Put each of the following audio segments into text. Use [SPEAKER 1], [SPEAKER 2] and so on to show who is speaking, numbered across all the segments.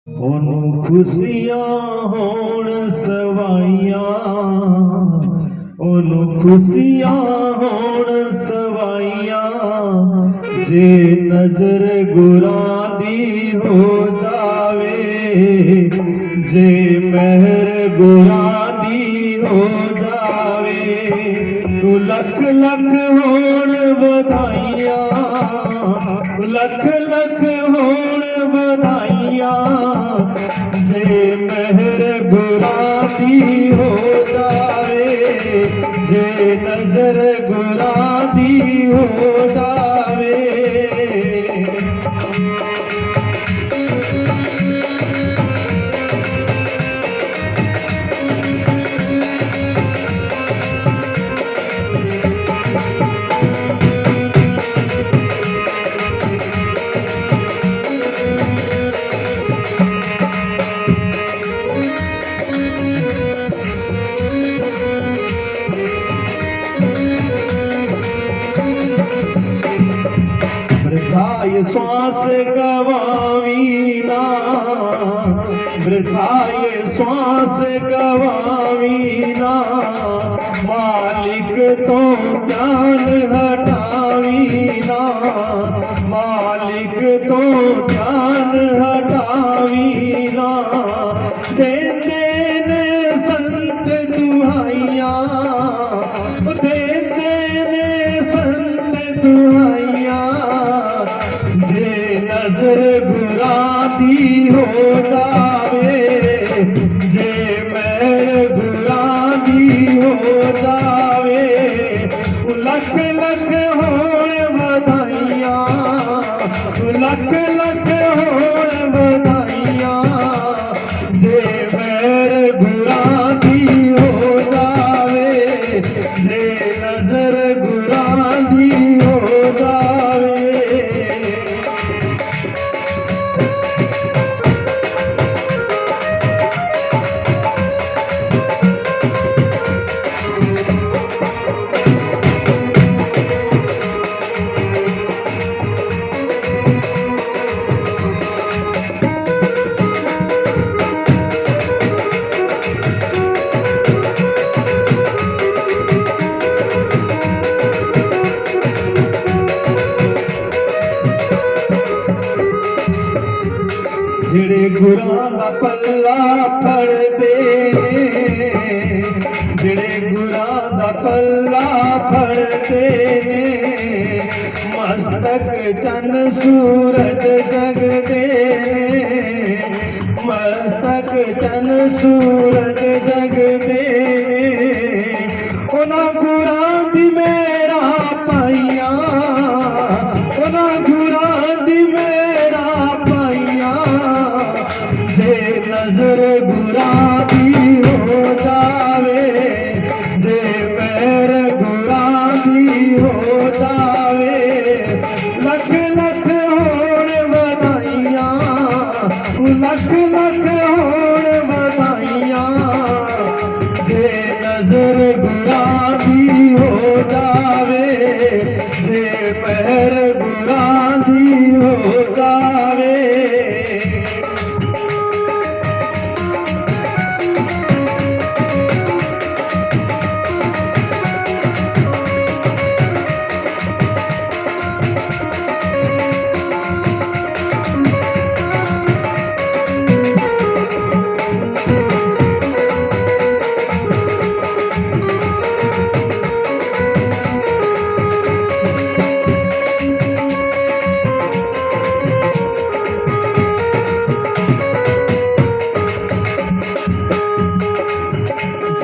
[SPEAKER 1] ਉਹਨੂੰ ਖੁਸ਼ੀਆਂ ਹੋਣ ਸਵਾਈਆਂ, ਉਹਨੂੰ ਖੁਸ਼ੀਆਂ ਹੋਣ ਸਵਾਈਆਂ, ਜੇ ਨਜ਼ਰ ਗੁਰਾਂ ਦੀ ਹੋ ਜਾਵੇ, ਜੇ ਮਹਿਰ ਗੁਰਾਂ ਦੀ ਹੋ ਜਾਵੇ, ਤੂੰ ਲੱਖ ਲੱਖ ਹੋਣ ਵਧਾਈਆਂ, ਲੱਖ ਲੱਖ ਹੋਣ ਵਧਾਈਆਂ, ਜੇ ਮਹਿਰ ਗੁਰਾਂ ਦੀ ਹੋ ਜਾਵੇ, ਜੇ ਨਜ਼ਰ ਗੁਰਾਂ ਦੀ ਹੋ ਜਾਵੇ। वृथाय श्वास गवावी ना, वृथाय श्वास गवावी ना, मालिक तो ध्यान हटावी ना, मालिक तो ध्यान हटावी ना, देते ने संत दुहाइयाँ, देते ने संत दुहाइयाँ, जे नजर गुरां दी हो जावे, जे महर गुरां दी हो जावे, लख लख होण वधाइयां, लख लख होण वधाइयां, जे महर गुरां दी हो जावे, जे नजर गुरां दी हो जावे। ਜਿਹੜੇ ਗੁਰਾਂ ਦਾ ਪੱਲਾ ਫੜਦੇ ਨੇ, ਜਿਹੜੇ ਗੁਰਾਂ ਦਾ ਪੱਲਾ ਫੜਦੇ ਨੇ, ਮਸਤਕ ਚੰਨ ਸੂਰਜ ਜਗਦੇ ਨੇ, ਮਸਤਕ ਚੰਨ ਸੂਰਜ ਜਗਦੇ ਨੇ, ਉਹਨਾਂ ਗੁਰਾਂ ਦੀ ਮੇਰਾ ਪਾਈਆਂ, ਉਹਨਾਂ ਗੁਰਾਂ ਦੀ ਮੇਰਾ ਪਾਈਆਂ, जे नजर गुरां दी हो जावे, जे महर गुरां दी हो जावे, लख लख होण वधाइयां, लख लख होण वधाइयां, जे नजर गुरां दी हो जावे, जे महर गुरां दी हो जावे।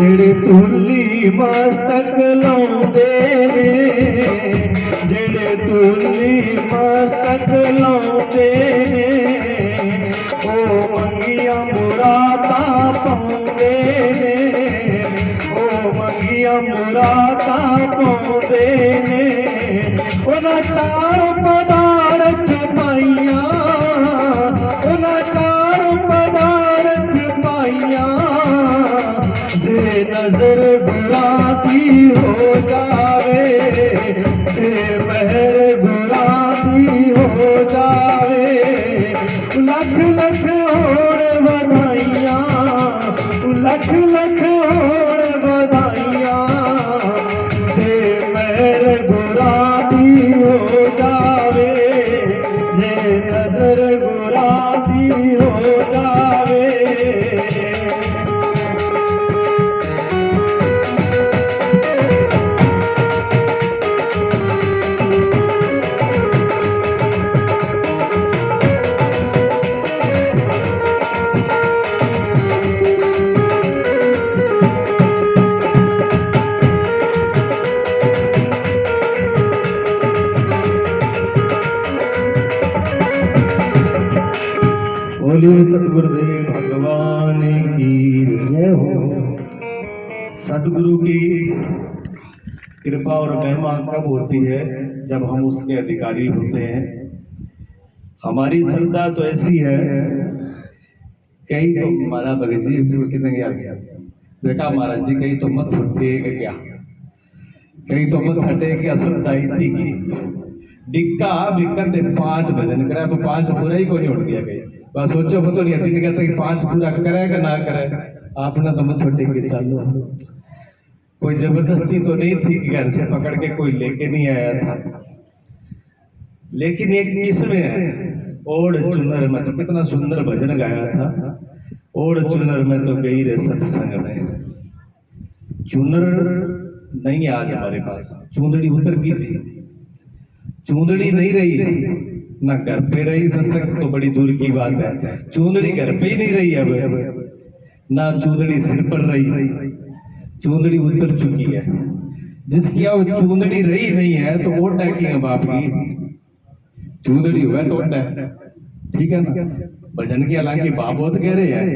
[SPEAKER 1] ਜਿਹੜੇ ਤੁਰਲੀ ਮਸਤਕ ਲਾਉਂਦੇ ਨੇ, ਜਿਹੜੇ ਤੁਰਲੀ ਮਸਤਕ ਲਾਉਂਦੇ ਨੇ, ਉਹ ਮੰਗੀਆਂ ਮੁਰਾਦਾਂ ਪਾਉਂਦੇ ਨੇ, ਉਹ ਮੰਗੀਆਂ ਮੁਰਾਦਾਂ ਪਾਉਂਦੇ ਨੇ, ਉਹਨਾਂ ਚਾਰ ਪਦਾਰਥ ਪਾਈਆਂ, ਉਹਨਾਂ ਚਾਰ ਪਦਾਰਥ ਪਾਈਆਂ, जे नजर गुरां दी हो जावे, जे महर गुरां दी हो जावे, लख लख होण बधाइयां, लख लख होर बधाइयां। जे मेरे गुराबी हो जावे, जे नजर गुराबी हो जावे। बोलिए सतगुरुदेव भगवान की जय हो। सतगुरु की कृपा और महिमा कब होती है? जब हम उसके अधिकारी होते हैं। हमारी श्रद्धा तो ऐसी है, कहीं तो महाराज भगत जी कितने गया बेटा महाराज जी कहीं तो मत हटे क्या, कहीं तो मत हटे क्या श्रद्धा इतनी की डिक्का बिक्कर दे 5 भजन करे, तो 5 पूरा ही को नहीं उठ गया गई। बस सोचो तो नहीं हटी कहता कि 5 पूरा करेगा ना करे, आपने तो मत हटे के चालू। कोई जबरदस्ती तो नहीं थी कि घर से पकड़ के कोई लेके नहीं आया था, लेकिन एक किस्में है ओढ़ चुनर में, तो कितना सुंदर भजन गाया था। ओढ़ चुनर में तो गई रे सत्संग में। चुनर नहीं है आज हमारे पास, चूंदड़ी उतर गई थी, चूंदड़ी नहीं रही ना घर पे रही। सत्संग तो बड़ी दूर की बात है, चूंदड़ी घर पे ही नहीं रही अब, ना चूंदड़ी सिर पर रही, चूंदड़ी उतर चुकी है। जिसकी अब चूंदड़ी रही नहीं है तो वोट की है बाप की, चूंदड़ी हुआ तो ठीक है ना। भजन की हालांकि बाबोत कह रहे हैं।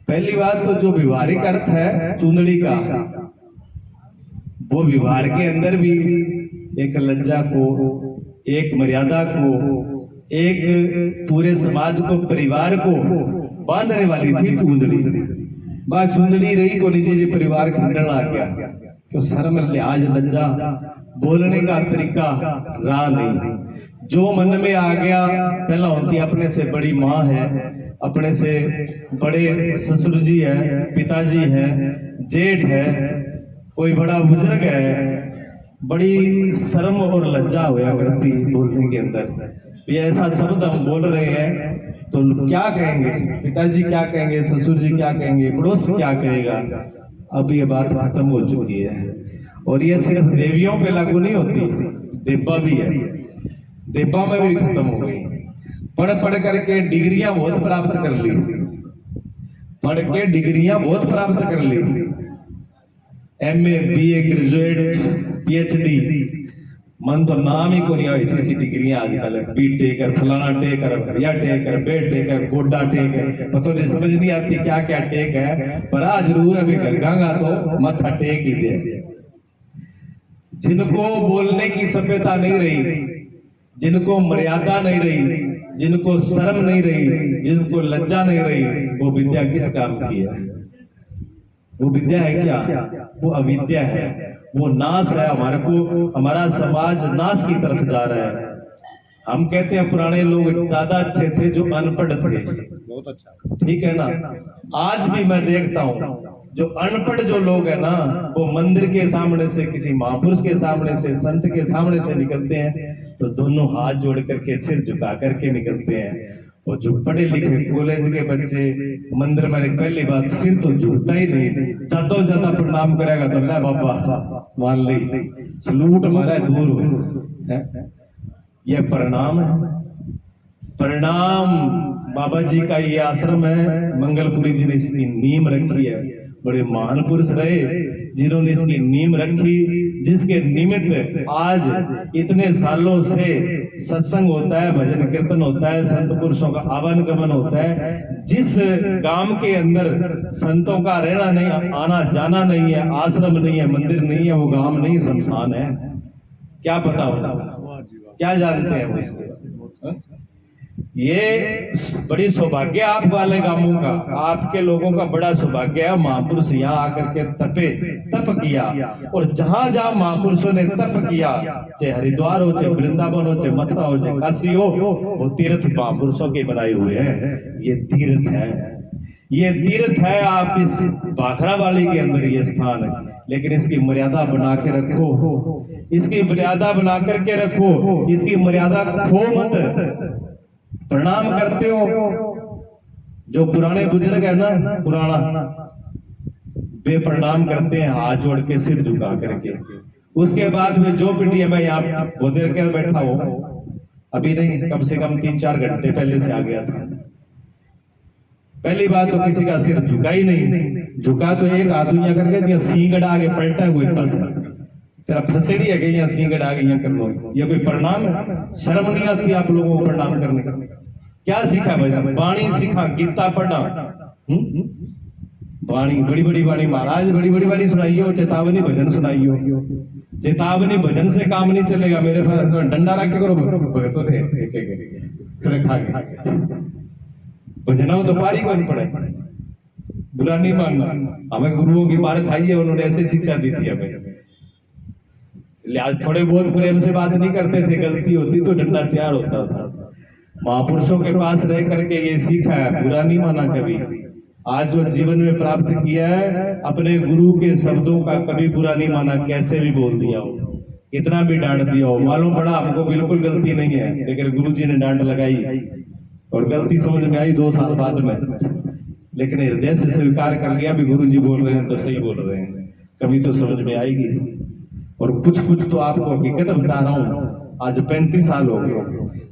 [SPEAKER 1] पहली बात तो जो व्यवहारिक अर्थ है चूंदड़ी का, वो व्यवहार के अंदर भी एक लज्जा को, एक मर्यादा को, एक पूरे समाज को, परिवार को बांधने वाली थी चूंदड़ी। बात चूंदड़ी रही को नीचे परिवार खंडन आ गया, तो शर्म लिहाज लज्जा बोलने का तरीका रहा नहीं। जो मन में आ गया, पहला होती अपने से बड़ी माँ है, अपने से बड़े ससुर जी है, पिताजी है, जेठ है, कोई बड़ा बुजुर्ग है, बड़ी शर्म और लज्जा होया करती बोलने के अंदर। ये ऐसा शब्द हम बोल रहे हैं तो क्या कहेंगे, पिताजी क्या कहेंगे, ससुर जी क्या कहेंगे, पड़ोस क्या कहेगा। अब ये बात खत्म हो चुकी है, और ये सिर्फ देवियों पे लागू नहीं होती, देवा भी है, देवा में भी खत्म हो गई। पढ़ पढ़ करके डिग्रियां बहुत प्राप्त कर ली, पढ़ के डिग्रियां बहुत प्राप्त कर ली, MA BA ग्रेजुएट PhD, मन तो नाम ही को नहीं ऐसी डिग्रियां आजकल, B.Tech फलाना टेकर, भरिया taker, bed taker, Godda taker, पता नहीं समझ नहीं आती क्या क्या टेक है, पर आज जरूर अभी गंगा तो मथा टेक ही दे। जिनको बोलने की सभ्यता नहीं रही, जिनको मर्यादा नहीं रही, जिनको शर्म नहीं रही, जिनको लज्जा नहीं रही, वो विद्या किस काम की है? वो विद्या है क्या? वो अविद्या है, वो नाश है। हमारे को, हमारा समाज नाश की तरफ जा रहा है। हम कहते हैं पुराने लोग ज्यादा अच्छे थे जो अनपढ़ थे, बहुत अच्छा, ठीक है ना। आज भी मैं देखता हूँ जो अनपढ़ जो लोग है ना, वो मंदिर के सामने से, किसी महापुरुष के सामने से, संत के सामने से निकलते हैं तो दोनों हाथ जोड़ करके, सिर झुका करके निकलते हैं। और जो पढ़े लिखे कॉलेज के बच्चे मंदिर में, पहली बात सिर तो झुकता ही नहीं, ज्यादा ज्यादा प्रणाम करेगा तो मैं बाबा मान ली, सलूट मारा दूर है। यह प्रणाम है, प्रणाम। बाबा जी का ये आश्रम है, मंगलपुरी जी ने इसकी नींव रखी है। बड़े महान पुरुष रहे जिन्होंने इसकी नींव रखी, जिसके निमित्त आज इतने सालों से सत्संग होता है, भजन कीर्तन होता है, संत पुरुषों का आवन गमन होता है। जिस गांव के अंदर संतों का रहना नहीं, आना जाना नहीं है, आश्रम नहीं है, मंदिर नहीं है, वो गांव नहीं शमशान है। क्या पता होता, क्या जानते हैं वो इसके? ये बड़ी सौभाग्य आप वाले गांवों का, आपके लोगों का बड़ा सौभाग्य है। महापुरुष यहाँ आकर के तप किया, और जहां जहां महापुरुषों ने तप किया, चाहे हरिद्वार हो, चाहे वृंदावन हो, चाहे मथुरा हो, चाहे काशी हो, वो तीर्थ महापुरुषों के बनाए हुए हैं। ये तीर्थ है, ये तीर्थ है। आप इस भाखड़ा वाली के अंदर ये स्थान है, लेकिन इसकी मर्यादा बना के रखो, इसकी मर्यादा बना करके रखो, इसकी मर्यादा खो मत। प्रणाम करते हो, जो पुराने बुजुर्ग है ना, पुराना, वे प्रणाम करते हैं हाथ जोड़ के, सिर झुका करके। उसके बाद में जो पीढ़ी मैं यहाँ वो देर कर बैठा हो, अभी नहीं, कम से कम 3-4 घंटे पहले से आ गया था। पहली बात तो किसी का सिर झुका ही नहीं, झुका तो एक हाथ यहाँ करके सींगड़ आगे पलटा हुए तेरा फसेड़ी है कि यहाँ सींगड़ आ गई कर लो। ये कोई प्रणाम है? शर्म नहीं आती आप लोगों को प्रणाम करने का? क्या सीखा भाई? वाणी सीखा, गीता पढ़ना, वाणी, बड़ी बड़ी वाणी, महाराज बड़ी बड़ी वाणी सुनाइयो, चेतावनी भजन सुनाइयो। चेतावनी भजन से काम नहीं चलेगा। मेरे पास डंडा रख के करो भगतों थे भजनों तो पारी को नहीं पड़े, बुरा नहीं मानना। हमें गुरुओं की मार खाई है, उन्होंने ऐसी शिक्षा दी थी हमें। आज थोड़े बहुत प्रेम से बात नहीं करते थे, गलती होती तो डंडा तैयार होता था। महापुरुषों के पास रह करके ये सीखा है, बुरा नहीं माना कभी। आज जो जीवन में प्राप्त किया है, अपने गुरु के शब्दों का कभी बुरा नहीं माना, कैसे भी बोल दिया हो, इतना भी डांट दिया हो, मालूम पड़ा हमको बिल्कुल गलती नहीं है, लेकिन गुरु जी ने डांट लगाई और गलती समझ में आई 2 साल बाद में, लेकिन हृदय से स्वीकार कर लिया भी गुरु जी बोल रहे हैं तो सही बोल रहे हैं, कभी तो समझ में आएगी। और कुछ कुछ तो आपको हकीकत बता रहा हूँ, आज 35 साल हो गए,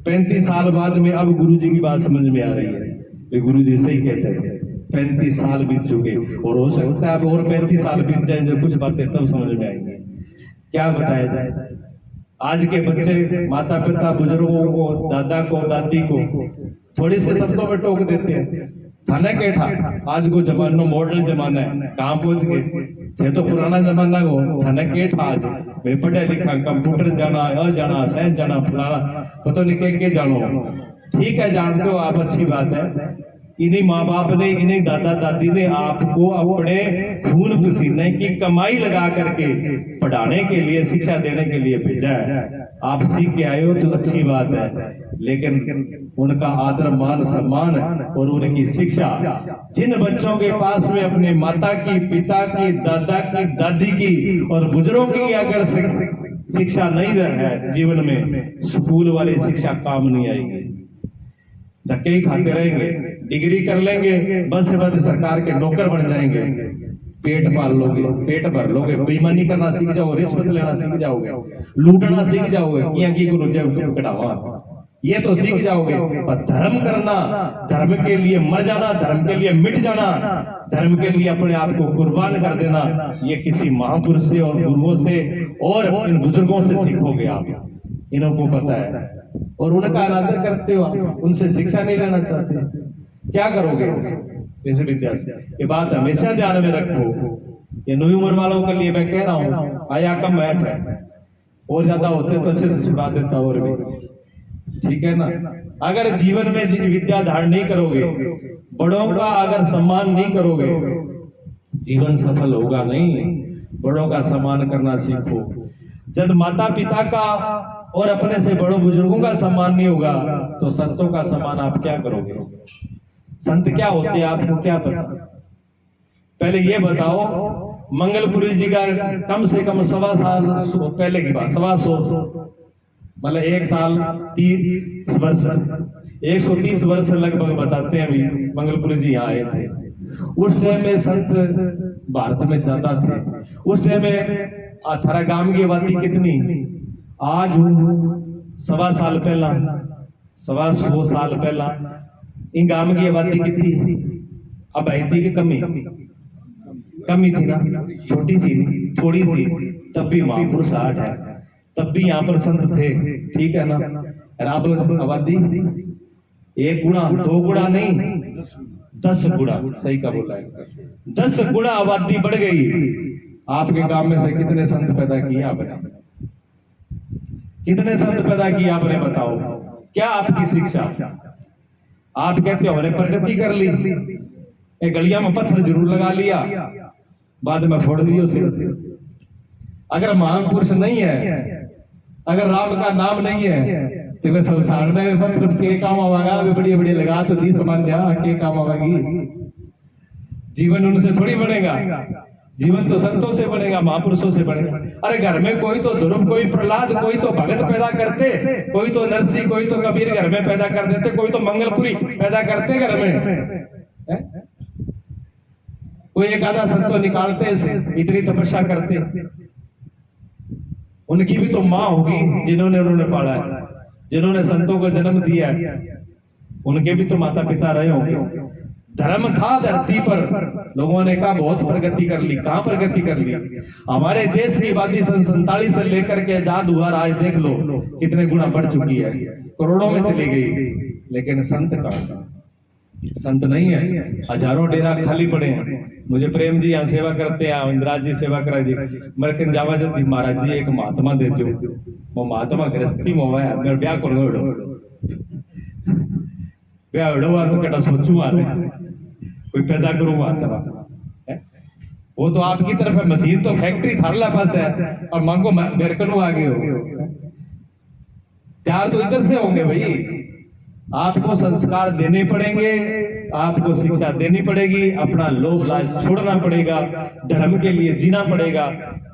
[SPEAKER 1] 35 साल बाद में अब गुरु जी की बात समझ में आ रही है कि गुरु जी सही कहते थे। 35 साल बीत चुके, और हो सकता है अब और 35 साल बीत जाए, जो कुछ बातें तब समझ में आएंगी। क्या बताया जाए? आज के बच्चे माता पिता बुजुर्गों को, दादा को, दादी को थोड़े से शब्दों में टोक देते हैं, थाना के था। आज को जमाना मॉडर्न जमाना है, कहाँ पहुंच गए थे? तो पुराना जमाना को थाना के था। आज मैं पढ़ा लिखा, कंप्यूटर जाना, जाना, साइंस जाना, फलाना पता नहीं के जानो। ठीक है, जानते हो आप, अच्छी बात है। इन्हीं माँ बाप ने, इन्हीं दादा दादी ने आपको अपने खून पसीने की कमाई लगा करके पढ़ाने के लिए, शिक्षा देने के लिए भेजा है। आप सीख के आए हो तो अच्छी बात है, लेकिन उनका आदर, मान, सम्मान और उनकी शिक्षा, जिन बच्चों के पास में अपने माता की, पिता की, दादा की, दादी की और बुजुर्गों की अगर शिक्षा नहीं है जीवन में, स्कूल वाली शिक्षा काम नहीं आएगी। धक्के ही खाते रहेंगे, डिग्री कर लेंगे, बस से बस सरकार के नौकर बन जाएंगे, पेट पाल लोगे, पेट भर लोगे, बेईमानी करना सीख जाओगे, रिश्वत लेना सीख जाओगे, लूटना सीख जाओगे, ये तो सीख जाओगे। पर धर्म करना, धर्म के लिए मर जाना, धर्म के लिए मिट जाना, धर्म के लिए अपने आप को कुर्बान कर देना, ये किसी महापुरुष से और गुरुओं से और इन बुजुर्गों से सीखोगे आप। इनको पता है और उनका अनादर करते हो, उनसे शिक्षा नहीं लेना चाहते, क्या करोगे इस विद्या से? ये बात हमेशा ध्यान में रखो। ये नई उम्र वालों के लिए मैं कह रहा हूँ, आया कम है, और ज्यादा होते तो अच्छे से सुना देता और भी, ठीक है ना। अगर जीवन में विद्या धारण नहीं करोगे, बड़ों का अगर सम्मान नहीं करोगे, जीवन सफल होगा नहीं। बड़ों का सम्मान करना सीखो। जब माता पिता का और अपने से बड़ों बुजुर्गों का सम्मान नहीं होगा, तो संतों का सम्मान आप क्या करोगे? संत क्या होते हैं आपको क्या पता? पहले ये बताओ, मंगलपुरी जी का कम से कम 1.25 साल पहले की बात, 125, मतलब 1 साल 30 वर्ष, 130 वर्ष लगभग बताते हैं अभी मंगलपुरी जी यहाँ आए थे। उस टाइम में संत भारत में ज्यादा थे। उस टाइम में 18 गांव की आबादी कितनी? आज 1.25 साल पहला, 125 साल पहला इन गांव की आबादी कितनी? अब आई की कमी थी ना, छोटी सी, थोड़ी सी, तब भी महापुरुष 8 है, तब भी यहाँ पर संत थे, ठीक है ना। आप आबादी 1 गुना 2 गुना नहीं, 10 गुना, सही का बोला है, 10 गुना आबादी बढ़ गई। आपके गांव में से कितने संत पैदा किए आपने? कितने संत पैदा किए आपने? बताओ, क्या आपकी शिक्षा? आप कहते हो हमने प्रगति कर ली, एक गलिया में पत्थर जरूर लगा लिया, बाद में फोड़ दियो सिर। अगर महापुरुष नहीं है, अगर राम का नाम नहीं है, तो वे संसार में पत्थर के काम आवागा, वे बड़ी बड़ी लगा तो दी समान दिया के काम आवागी। जीवन उनसे थोड़ी बनेगा, जीवन तो संतों से बनेगा, महापुरुषों से बनेगा। अरे घर में कोई तो ध्रुव, कोई प्रहलाद, कोई तो भगत पैदा करते, कोई तो नरसिंह, कोई तो कबीर घर में पैदा कर देते, कोई तो मंगलपुरी पैदा करते घर में, कोई एक आधा संतो निकालते से, इतनी तपस्या करते। उनकी भी तो माँ होगी जिन्होंने उन्होंने पाला है, जिन्होंने संतों को जन्म दिया है, उनके भी तो माता पिता रहे होंगे। धर्म था धरती पर, लोगों ने कहा बहुत प्रगति कर ली। कहां प्रगति कर ली? हमारे देश की आबादी सन 47 से लेकर के आजाद हुआ, आज देख लो कितने गुना बढ़ चुकी है, करोड़ों में चली गई। लेकिन संत कहां? संत नहीं है, हजारों डेरा खाली पड़े हैं। मुझे प्रेम जी यहाँ सेवा करते हैं, इंदिराज जी सेवा करा जी, मरकन जावा जी महाराज जी एक महात्मा दे दो, वो महात्मा गृहस्थी में हुआ है, ब्याह करो ब्याह तो कटा सोचू आते कोई पैदा करूँ महात्मा, वो तो आपकी तरफ है, मशीन तो फैक्ट्री थारला पास है, और मांगो मेरे को आगे हो। प्यार तो इधर से होंगे भाई, आपको संस्कार देने पड़ेंगे, आपको शिक्षा देनी पड़ेगी, अपना लोभ लालच छोड़ना पड़ेगा, धर्म के लिए जीना पड़ेगा,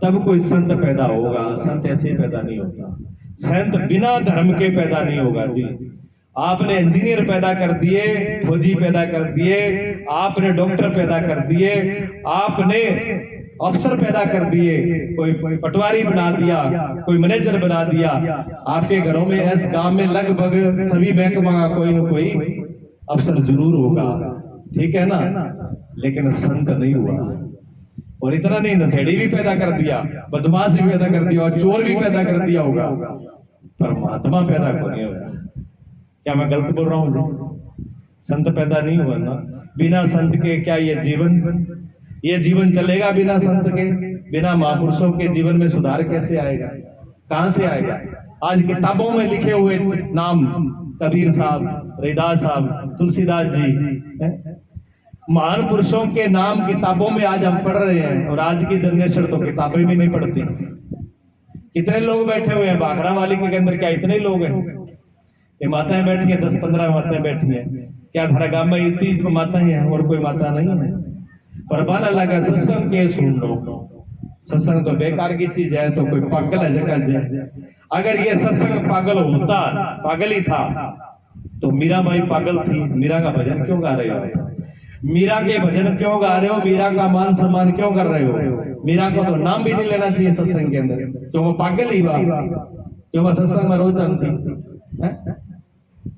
[SPEAKER 1] तब कोई संत पैदा होगा। संत ऐसे पैदा नहीं होगा, संत बिना धर्म के पैदा नहीं होगा जी। आपने इंजीनियर पैदा कर दिए, फौजी पैदा कर दिए, आपने डॉक्टर पैदा कर दिए, आपने अफसर पैदा कर दिए, कोई पटवारी बना दिया, कोई मैनेजर बना दिया। आपके घरों में इस गांव में लगभग सभी बैंक में कोई न कोई अफसर जरूर होगा, ठीक है ना, लेकिन संत नहीं हुआ। और इतना नहीं, नशेड़ी भी पैदा कर दिया, बदमाश भी पैदा कर दिया, और चोर भी पैदा कर दिया होगा, पर महात्मा पैदा को नहीं हुआ। क्या मैं गलत बोल रहा हूँ? संत पैदा नहीं हुआ ना। बिना संत के क्या ये जीवन चलेगा? बिना संत के, बिना महापुरुषों के जीवन में सुधार कैसे आएगा? कहां से आएगा? आज किताबों में लिखे हुए नाम, कबीर साहब, रविदास साहब, तुलसीदास जी, महान पुरुषों के नाम किताबों में आज हम पढ़ रहे हैं, और आज की जनरेशन तो किताबें भी नहीं पढ़ती। कितने लोग बैठे हुए हैं बाखरा वाली के अंदर? क्या इतने लोग हैं? ये माताएं बैठी हैं, 10-15 माताएं बैठी हैं। क्या धरागाम में इतनी माताएं हैं और कोई माता नहीं है? पर बाला लगा सत्संग के सुन लो, सत्संग तो बेकार की चीज है, तो कोई पागल है जगह जाए। अगर ये सत्संग पागल होता, पागल ही था, तो मीराबाई पागल थी, मीरा का भजन क्यों गा रहे हो? मीरा के भजन क्यों गा रहे हो? मीरा का मान सम्मान क्यों कर रहे हो? मीरा को तो नाम भी नहीं लेना चाहिए सत्संग के अंदर, तो वो पागल ही बा, तो वह सत्संग में रोज आती।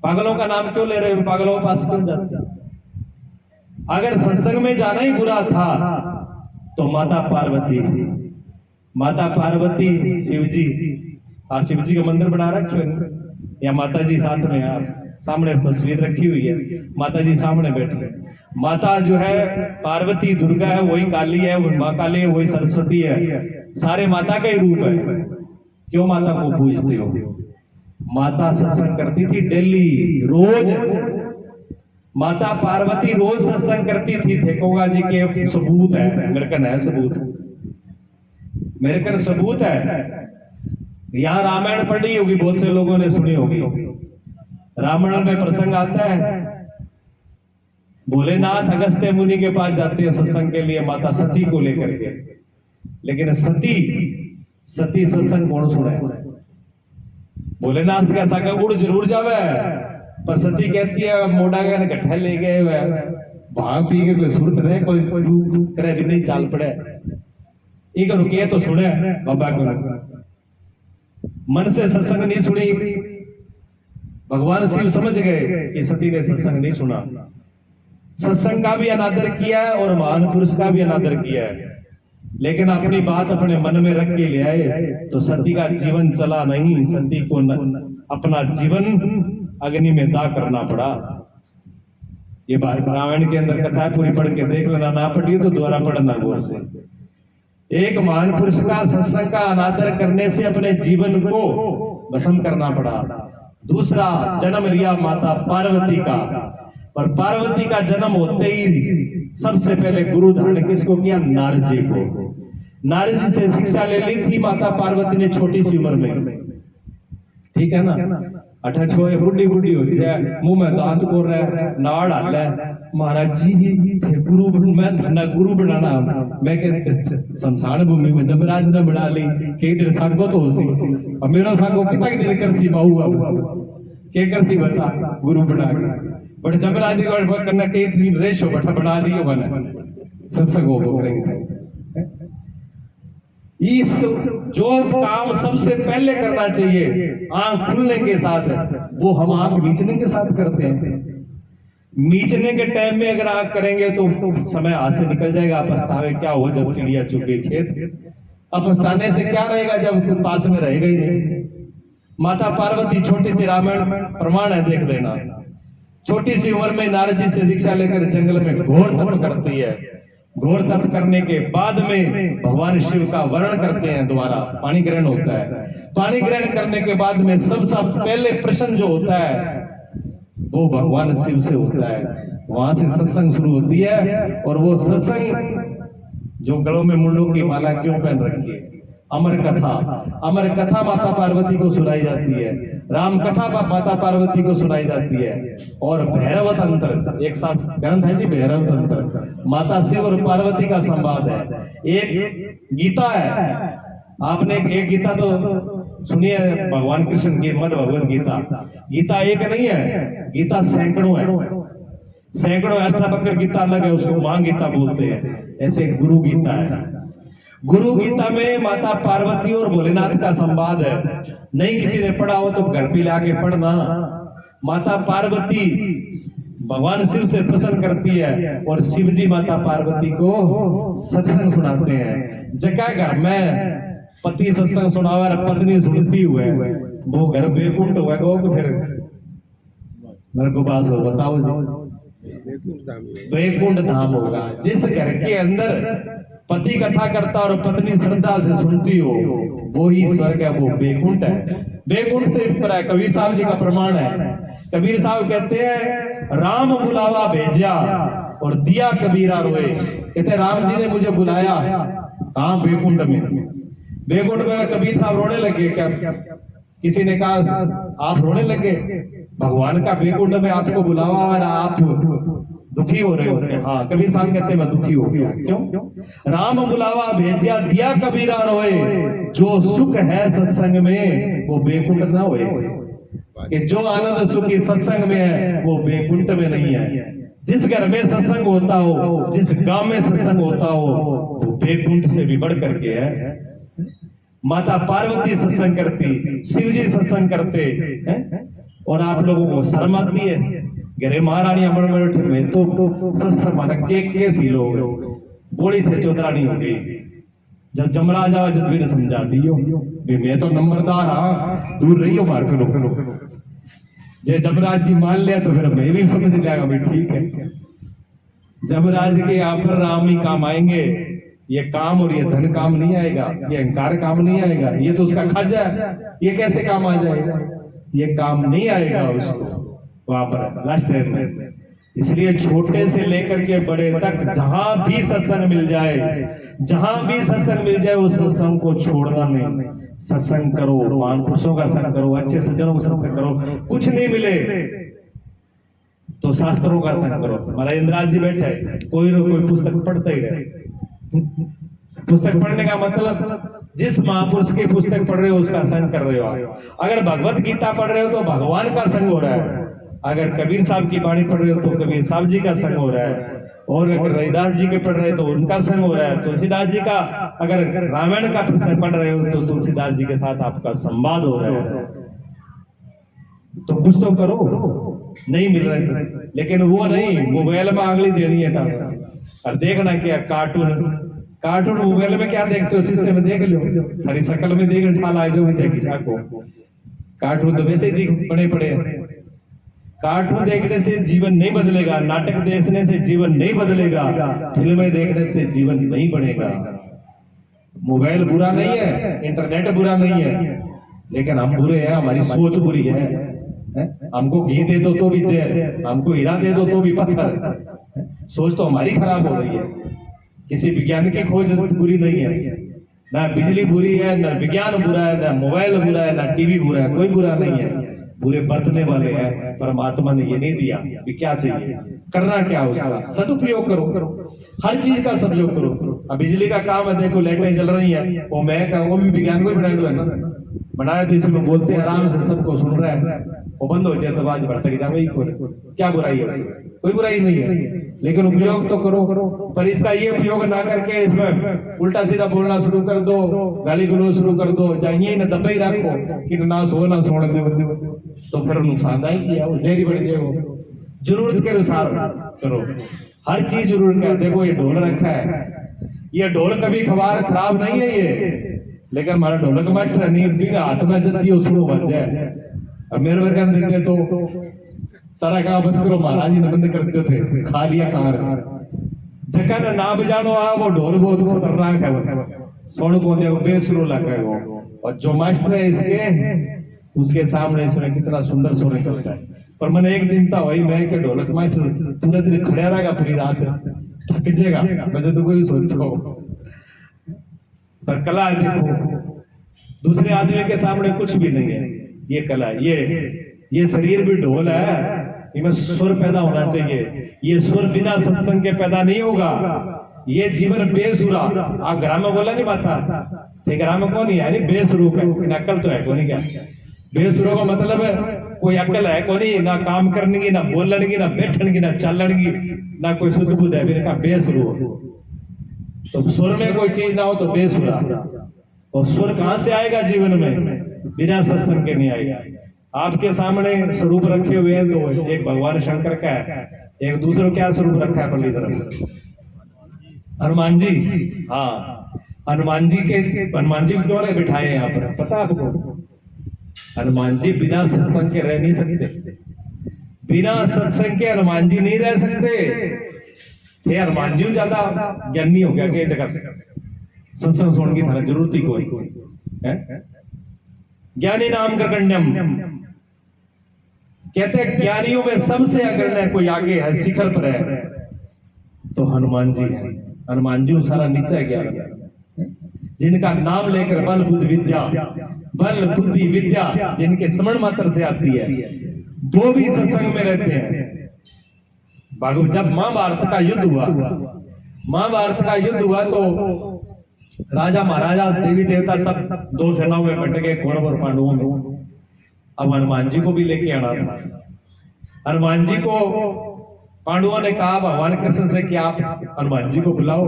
[SPEAKER 1] पागलों का नाम क्यों ले रहे हो? पागलों के पास क्यों जाते? अगर सत्संग में जाना ही बुरा था, तो माता पार्वती, शिव जी, शिव जी का मंदिर बना रखे हो, या माता जी साथ में, आप सामने तस्वीर रखी हुई है, माता जी सामने बैठी। माता जो है पार्वती, दुर्गा है, वही काली है, वही माँ काली है, वही सरस्वती है, सारे माता का ही रूप है। क्यों माता को पूजते हो? माता सत्संग करती थी डेली, रोज। माता पार्वती रोज सत्संग करती थी। ठेकोगा जी के सबूत है, मेरे कन है सबूत, मेरे कन सबूत है। यहाँ रामायण पढ़ी होगी, बहुत से लोगों ने सुनी होगी। रामायण में प्रसंग आता है, भोलेनाथ अगस्त्य मुनि के पास जाते हैं सत्संग के लिए, माता सती को लेकर के। लेकिन सती सत्संग कौन सुने? भोलेनाथ का साका उड़ जरूर जावे, पर सती कहती है मोटा का गट्ठा ले गए हुए, भांग पी के कोई सुरत रहे, कोई करे भी नहीं, चाल पड़े, एक रुके तो सुने बाबा को। मन से सत्संग नहीं सुनी। भगवान शिव समझ गए कि सती ने सत्संग नहीं सुना। सत्संग का भी अनादर किया है और महान पुरुष का भी अनादर किया है, लेकिन अपनी बात अपने मन में रख के ले आए, तो सती का जीवन चला नहीं। सती को अपना जीवन अग्नि में दाह करना पड़ा। ये बात रामायण के अंदर कथा पूरी पढ़ के देख लेना, ना पढ़ी तो दोबारा पढ़ना गौर से। एक महान पुरुष का सत्संग का अनादर करने से अपने जीवन को भस्म करना पड़ा। दूसरा जन्म लिया माता पार्वती का। और पार्वती का जन्म होते ही सबसे पहले गुरु धारण किसको किया? नारद जी को। नारद जी से शिक्षा ले ली थी माता पार्वती ने छोटी सी उम्र में, ठीक है ना। 18 बुढ़ी बुढ़ी होती है, मुंह में दांत को रहा नाड़ हाल है, महाराज जी थे गुरु, मैं धना गुरु बनाना। मैं कहते संसार भूमि में जमराज ने बना ली, कई दिन सागो तो होसी और मेरा सागो कितना की देर कर सी बाहू के कर सी बता गुरु बना के बड़े जमराज को करना कई दिन रेशो बैठा बना दियो बना सत्संग हो करेंगे। इस जो काम सबसे पहले करना चाहिए आंख खुलने के साथ वो हम आंख मीचने के साथ करते हैं। मीचने के टाइम में अगर आंख करेंगे तो समय हाथ से निकल जाएगा। पछतावे क्या हुआ जब चिड़िया चुके खेत, अब पछताने से क्या रहेगा जब पास में रहेगा ही नहीं। माता पार्वती छोटी सी रामायण प्रमाण है, देख लेना। छोटी सी उम्र में नारद जी से दीक्षा लेकर जंगल में घोर तप करती है। घोर तप करने के बाद में भगवान शिव का वर्ण करते हैं, दोबारा पानी ग्रहण होता है। पानी ग्रहण करने के बाद में सबसे पहले प्रश्न जो होता है वो भगवान शिव से होता है। वहां से सत्संग शुरू होती है और वो सत्संग जो गलों में मुंडों की माला क्यों पहन रखी है? अमर कथा, अमर कथा माता पार्वती को सुनाई जाती है, राम कथा माता पार्वती को सुनाई जाती है। और भैरव तंत्र एक साथ ग्रंथ है जी, भैरव तंत्र माता शिव और पार्वती का संवाद है। एक गीता है, आपने एक गीता तो सुनिए भगवान कृष्ण की मद भगवत गीता। गीता एक नहीं है, गीता सैकड़ों है, सैकड़ों अष्टावक्र गीता अलग है, उसको मां गीता बोलते हैं। ऐसे गुरु गीता है। गुरु गीता में माता पार्वती और भोलेनाथ का संवाद है। नहीं किसी ने पढ़ा हो तो घर पे लाके पढ़ना। माता पार्वती भगवान शिव से प्रसन्न करती है और शिव जी माता पार्वती को सत्संग सुनाते हैं। जगह घर में पति सत्संग सुनावा पत्नी सुनती हुए वो घर बेकुंठ हुआ तो फिर घर को पास हो, बताओ जी वैकुंठ धाम होगा। जिस घर के अंदर पति कथा करता और पत्नी श्रद्धा से सुनती हो वो ही स्वर्ग है, वो वैकुंठ है। वैकुंठ से ऊपर है। कबीर साहब जी का प्रमाण है। कबीर साहब कहते हैं राम बुलावा भेजा और दिया कबीरा रोए। कहते राम जी ने मुझे बुलाया, कहाँ? वैकुंठ में। वैकुंठ में कबीर साहब रोने लगे। क्या किसी ने कहा आप रोने लगे? भगवान का वैकुंठ में आपको बुलावा और आप दुखी हो रहे होते? हाँ, कबीर साहब कहते मैं दुखी हो गया। क्यों? राम बुलावा भेजिया दिया कबीरा रोए, जो सुख है सत्संग में वो वैकुंठ ना होए। कि जो आनंद सुखी सत्संग में है वो वैकुंठ में नहीं है। जिस घर में सत्संग होता हो, जिस गांव में सत्संग होता हो वो वैकुंठ से भी बढ़ करके है। माता पार्वती सत्संग करती, शिव जी सत्संग करते हैं और आप लोगों को शर्म आती है। घरे महारानी अमर बैठे में तो सत्संग माना के सी लोग बोली थे चौधरानी हो गई। जब जमराज आवा जब भी समझा दियो मैं तो नंबरदार हाँ, दूर रही हो मार के लोग। जे जमराज जी मान लिया तो फिर मैं भी समझ जाएगा भाई ठीक है। जमराज के यहाँ पर राम ही काम आएंगे। ये काम और ये धन काम नहीं आएगा, ये अहंकार काम नहीं आएगा, ये तो उसका खर्चा है, ये कैसे काम आ जाएगा? ये काम नहीं आएगा उसको वहां पर लास्ट में। इसलिए छोटे से लेकर के बड़े तक जहां भी सत्संग मिल जाए, जहां भी सत्संग मिल जाए उस सत्संग को छोड़ना नहीं। सत्संग करो, महान पुरुषों का संग करो, अच्छे सज्जनों का सत्संग करो। कुछ नहीं मिले तो शास्त्रों का संग करो। महाराज इंद्राज जी बैठे, कोई ना कोई पुस्तक पढ़ते ही रहे। पुस्तक पढ़ने का मतलब जिस महापुरुष की पुस्तक पढ़ रहे हो उसका संग कर रहे हो। अगर भगवत गीता पढ़ रहे हो तो भगवान का संग हो रहा है। अगर कबीर साहब की वाणी पढ़ रहे हो तो कबीर साहब जी का संग हो रहा है। और अगर रविदास जी के पढ़ रहे हो तो उनका संग हो रहा है। तुलसीदास जी का अगर रामायण का पुस्तक पढ़ रहे हो तो तुलसीदास जी के साथ आपका संवाद हो रहा है। तो कुछ तो करो। नहीं मिल रहे लेकिन वो नहीं, मोबाइल में आंगली देनी है और देखना क्या कार्टून मोबाइल में क्या देखते हो शीशे में देख लो, हरी शक्ल में देख ठाल आए जो किसा को। कार्टून तो वैसे ही बड़े पड़े। कार्टून देखने से जीवन नहीं बदलेगा, नाटक देखने से जीवन नहीं बदलेगा, फिल्में देखने से जीवन नहीं बढ़ेगा। मोबाइल बुरा नहीं है, इंटरनेट बुरा नहीं है, लेकिन हम बुरे हैं, हमारी सोच बुरी है। हमको घी दे दो तो भी जहर, हमको हीरा दे दो तो भी पत्थर। सोच तो हमारी खराब हो रही है। किसी विज्ञान की खोज बुरी नहीं है, ना बिजली बुरी है, ना विज्ञान बुरा है, ना मोबाइल बुरा है, ना टीवी बुरा है, कोई बुरा नहीं है। बुरे बरतने वाले हैं। परमात्मा ने ये नहीं दिया कि क्या चाहिए, करना क्या उसका सदुपयोग करो, हर चीज का सदुपयोग करो। अब बिजली का काम है, देखो लाइटें जल रही है, वो मैं का वो भी विज्ञान को ही बनाया हुआ है ना, बनाया तो इसमें बोलते हैं आराम से सबको सुन रहा है, वो बंद हो जाए तो आवाज बढ़ता ही जाए, क्या बुराई है, कोई बुराई नहीं है, लेकिन उपयोग तो करो। पर इसका ये उपयोग ना करके इसमें उल्टा सीधा बोलना शुरू कर दो, गाली गलौज शुरू कर दो, चाहिए ना दबा ही रखो कि ना सो ना सोने दे, तो फिर नुकसानदायक किया वो जहरी बढ़ गए। वो जरूरत के अनुसार करो, हर चीज जरूरत का। देखो ये ढोल रखा है, ये ढोल कभी खराब नहीं है ये, लेकिन हमारा ढोलक मास्टर नहीं बिना हाथ में जल्दी उसको बच जाए। अब मेरे वर्ग देते तो सारा कहा बस करो, महाराज जी ने बंद करते थे, खा लिया कार जगह ने ना बजानो आ, वो ढोल बहुत खतरनाक है, सोन को बेसुरो लगा है वो। और जो मास्टर है इसके, उसके सामने इसमें कितना सुंदर सोने करता है। पर मैंने एक चिंता हुई, मैं कि ढोलक मास्टर पूरे दिन खड़ा रहेगा पूरी रात, थक जाएगा, मुझे तो कोई सोचो। पर कला देखो, दूसरे आदमी के सामने कुछ भी नहीं है, ये कला, ये शरीर भी ढोल है, इसमें सुर पैदा होना चाहिए। ये सुर बिना सत्संग के पैदा नहीं होगा। ये जीवन बेसुरा, आप ग्राम में बोला नहीं बाता, ग्राम में कौन है बेसुरू का, अक्ल तो है कौन, क्या बेसुरो का मतलब है कोई अक्ल है कौन, ना काम करने की, ना बोलने की, ना बैठने की, ना चलने की, ना कोई सुध बुध है, फिर बेसुरू। तो सुर में कोई चीज ना हो तो बेसुरा। और सुर कहां से आएगा जीवन में, बिना सत्संग के नहीं आएगा। आपके सामने स्वरूप रखे हुए हैं दो, एक भगवान शंकर का है, एक दूसरा क्या स्वरूप रखा है पल्ली तरफ, हनुमान जी। हाँ, हनुमान जी को क्यों बिठाए यहाँ पर पता आपको? हनुमान जी बिना सत्संग के रह नहीं सकते, बिना सत्संग के हनुमान जी नहीं रह सकते। हनुमान जी ज्यादा ज्ञानी हो गया कि सत्संग सुनने की थाना जरूरत ही कोई है। ज्ञानी नाम का गण्यम, कहते हैं ज्ञानियों में सबसे अग्रणी कोई आगे है, शिखर पर है तो हनुमान जी है। हनुमान जी सारा नीचा ज्ञान, जिनका नाम लेकर बल बुद्धि विद्या जिनके स्मरण मात्र से आती है, वो भी सत्संग में रहते हैं। भागवत जब महाभारत का युद्ध हुआ तो राजा महाराजा देवी देवता सब दो सेनाओं में बट गए, कौरव और पांडवों में। अब हनुमान जी को भी लेके आना था। हनुमान जी को पांडवों ने कहा भगवान कृष्ण से कि आप हनुमान जी को बुलाओ।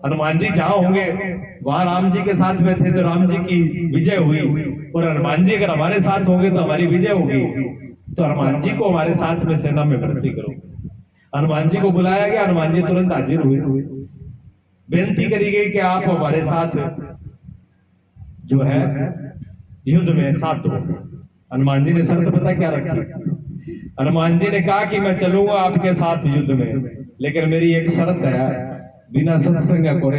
[SPEAKER 1] हनुमान जी जहां होंगे वहां राम जी के साथ में थे तो राम जी की विजय हुई, और हनुमान जी अगर हमारे साथ होंगे तो हमारी विजय होगी। तो हनुमान जी को हमारे साथ में सेना में भर्ती करो। हनुमान जी को बुलाया गया, हनुमान जी तुरंत हाजिर हुए। बेनती करी गई कि आप हमारे साथ जो है युद्ध में साथ दो। हनुमान जी ने शर्त पता क्या रखी? हनुमान जी ने कहा कि मैं चलूंगा आपके साथ युद्ध में, लेकिन मेरी एक शर्त है, बिना सत्संग को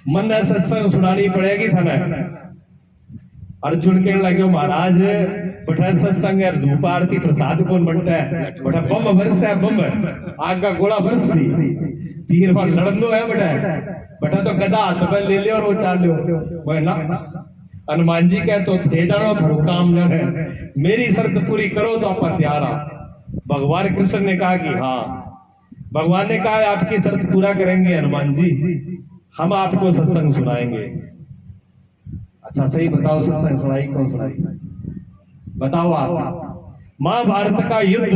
[SPEAKER 1] मन ने सत्संग सुनानी पड़ेगी था ना। अर्जुन कहने लगे महाराज बटा सत्संग है, धूप आरती प्रसाद कौन बनता है, बटा बम वर्ष है, बम आग का गोला वर्ष तीर पर लड़न दो है बटा तो गदा हाथ में ले ले और वो चाल लो ना। हनुमान जी कहे तो थे जानो थोड़ा काम न है, मेरी शर्त पूरी करो तो आप तैयार आ। भगवान कृष्ण ने कहा कि हाँ। भगवान ने कहा आपकी शर्त पूरा करेंगे हनुमान जी, हम आपको सत्संग सुनाएंगे। अच्छा सही बताओ, सत्संग सुनाई कौन सुनाई बताओ आप? महाभारत का युद्ध,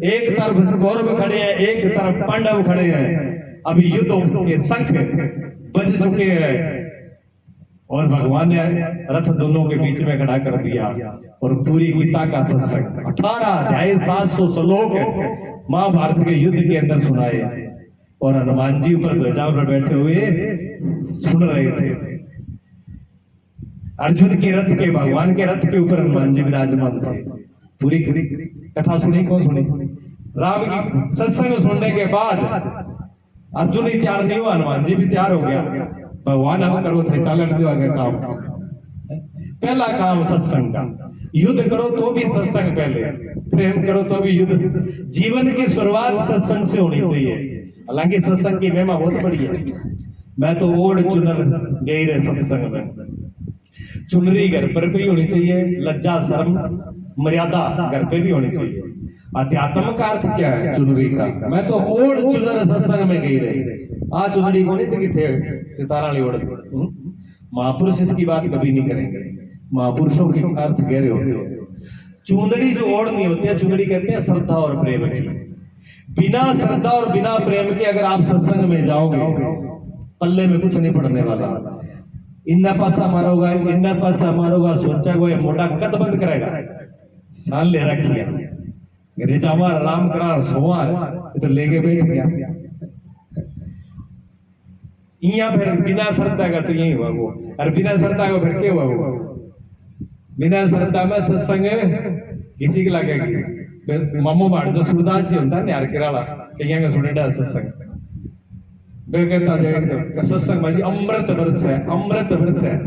[SPEAKER 1] एक तरफ कौरव खड़े हैं, एक तरफ पांडव खड़े हैं। अभी युद्धों के शंख बज चुके हैं और भगवान ने रथ दोनों के बीच में खड़ा कर दिया और पूरी गीता का सत्संग 18 अध्याय 700 श्लोक महाभारत के युद्ध के अंदर सुनाए। और हनुमान जी ऊपर ध्वजा पर बैठे हुए सुन रहे थे। अर्जुन के रथ के, भगवान के रथ के ऊपर हनुमान जी विराजमान थे। पूरी कथा सुनी कौन सुनी? राम की सत्संग सुनने के बाद अर्जुन ही तैयार नहीं हुआ, हनुमान जी भी तैयार हो गया। भगवान अब करो थे चालन दिया गया काम। पहला काम सत्संग का। युद्ध करो तो भी सत्संग पहले, प्रेम करो तो भी युद्ध। जीवन की शुरुआत सत्संग से होनी चाहिए। हालांकि सत्संग की महिमा बहुत बड़ी है। मैं तो ओढ़ चुनर गई रहे सत्संग में। चुनरी घर पर भी होनी चाहिए, लज्जा शर्म मर्यादा घर पे भी होनी चाहिए। अध्यात्म का अर्थ क्या है चुनरी का? मैं तो ओढ़ चुनर सत्संग में गई रही। आ चुनरी को नहीं थी थे सितारा ओढ़। महापुरुष इसकी बात कभी नहीं करेंगे। महापुरुषों के अर्थ गहरे होते हैं। चुनरी जो ओढ़नी होती है, चुनरी कहते हैं श्रद्धा और प्रेम की। बिना श्रद्धा और बिना प्रेम के अगर आप सत्संग में जाओगे, पल्ले में कुछ नहीं पड़ने वाला। इन्ना पासा मारोगा, इन्ना पासा मारोगा, सोचा को मोटा कद बंद करेगा। साल ले रखी है रेजामा राम करार सोमार तो लेके बैठ गया। इया फिर बिना श्रद्धा का तो यही हुआ वो, और बिना श्रद्धा का फिर क्या हुआ वो? बिना श्रद्धा में सत्संग किसी के लगेगी। मामो बाढ़ जो सूरदास जी होता है यार किराला कहीं का सुने डा सत्संग वे कहता जाए सत्संग में अमृत वर्ष है, अमृत वर्ष है,